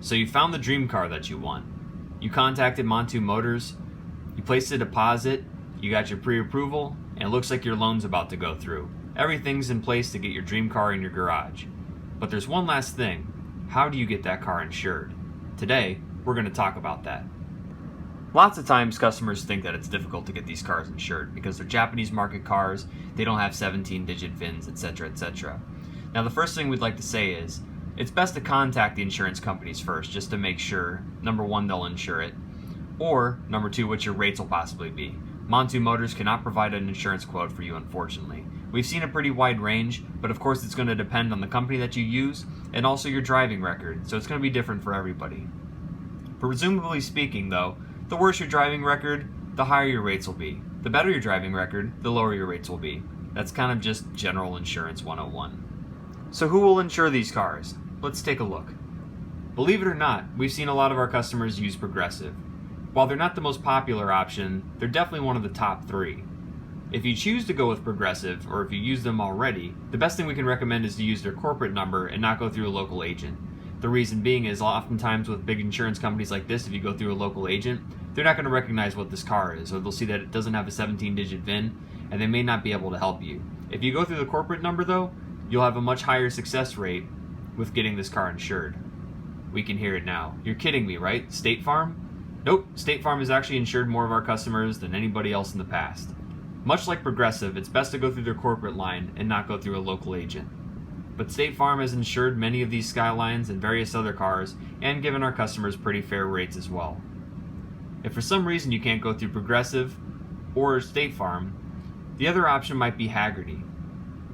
So you found the dream car that you want. You contacted Montu Motors, you placed a deposit, you got your pre-approval, and it looks like your loan's about to go through. Everything's in place to get your dream car in your garage. But there's one last thing. How do you get that car insured? Today, we're going to talk about that. Lots of times customers think that it's difficult to get these cars insured because they're Japanese market cars, they don't have 17-digit VINs, etc., etc. Now the first thing we'd like to say is, it's best to contact the insurance companies first just to make sure, number one, they'll insure it, or number two, what your rates will possibly be. Montu Motors cannot provide an insurance quote for you, unfortunately. We've seen a pretty wide range, but of course it's going to depend on the company that you use and also your driving record, so it's going to be different for everybody. Presumably speaking though, the worse your driving record, the higher your rates will be. The better your driving record, the lower your rates will be. That's kind of just general insurance 101. So who will insure these cars? Let's take a look. Believe it or not, we've seen a lot of our customers use Progressive. While they're not the most popular option, they're definitely one of the top 3. If you choose to go with Progressive, or if you use them already, the best thing we can recommend is to use their corporate number and not go through a local agent. The reason being is oftentimes with big insurance companies like this, if you go through a local agent, they're not going to recognize what this car is, or they'll see that it doesn't have a 17-digit VIN, and they may not be able to help you. If you go through the corporate number though, you'll have a much higher success rate with getting this car insured. We can hear it now. You're kidding me, right? State Farm? Nope, State Farm has actually insured more of our customers than anybody else in the past. Much like Progressive, it's best to go through their corporate line and not go through a local agent. But State Farm has insured many of these Skylines and various other cars and given our customers pretty fair rates as well. If for some reason you can't go through Progressive or State Farm, the other option might be Haggerty.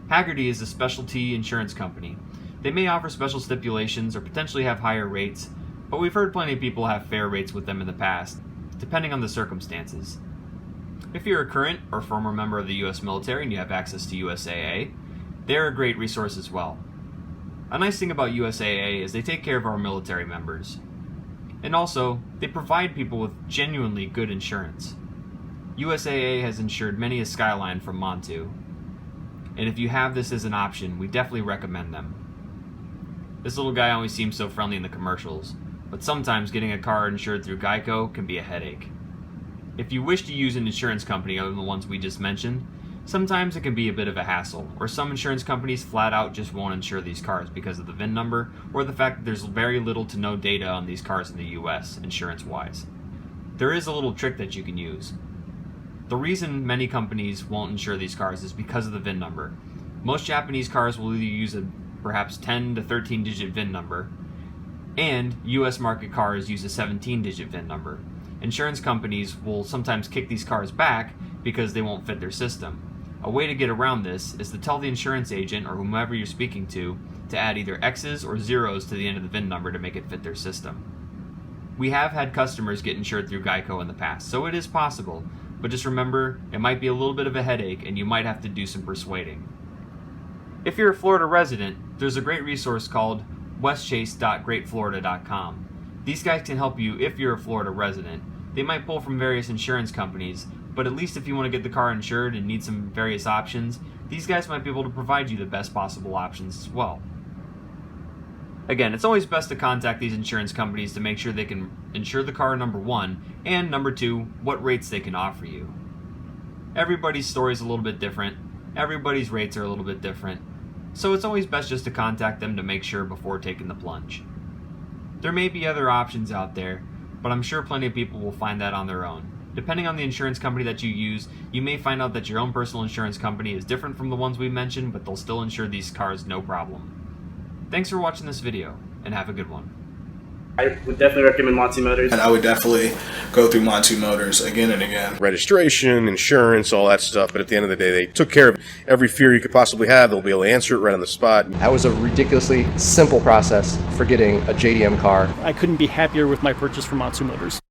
Haggerty is a specialty insurance company. They may offer special stipulations or potentially have higher rates, but we've heard plenty of people have fair rates with them in the past, depending on the circumstances. If you're a current or former member of the US military and you have access to USAA, they're a great resource as well. A nice thing about USAA is they take care of our military members. And also, they provide people with genuinely good insurance. USAA has insured many a Skyline from Montu, and if you have this as an option, we definitely recommend them. This little guy always seems so friendly in the commercials, but sometimes getting a car insured through Geico can be a headache. If you wish to use an insurance company other than the ones we just mentioned, sometimes it can be a bit of a hassle, or some insurance companies flat out just won't insure these cars because of the VIN number, or the fact that there's very little to no data on these cars in the US, insurance-wise. There is a little trick that you can use. The reason many companies won't insure these cars is because of the VIN number. Most Japanese cars will either use a perhaps 10 to 13-digit VIN number, and US market cars use a 17-digit VIN number. Insurance companies will sometimes kick these cars back because they won't fit their system. A way to get around this is to tell the insurance agent or whomever you're speaking to add either X's or zeros to the end of the VIN number to make it fit their system. We have had customers get insured through Geico in the past, so it is possible, but just remember, it might be a little bit of a headache and you might have to do some persuading. If you're a Florida resident, there's a great resource called westchase.greatflorida.com. These guys can help you if you're a Florida resident. They might pull from various insurance companies, but at least if you want to get the car insured and need some various options, these guys might be able to provide you the best possible options as well. Again, it's always best to contact these insurance companies to make sure they can insure the car, number one, and number two, what rates they can offer you. Everybody's story is a little bit different, everybody's rates are a little bit different, so it's always best just to contact them to make sure before taking the plunge. There may be other options out there, but I'm sure plenty of people will find that on their own. Depending on the insurance company that you use, you may find out that your own personal insurance company is different from the ones we mentioned, but they'll still insure these cars no problem. Thanks for watching this video, and have a good one. I would definitely recommend Montu Motors. And I would definitely go through Montu Motors again and again. Registration, insurance, all that stuff, but at the end of the day, they took care of every fear you could possibly have. They'll be able to answer it right on the spot. That was a ridiculously simple process for getting a JDM car. I couldn't be happier with my purchase from Montu Motors.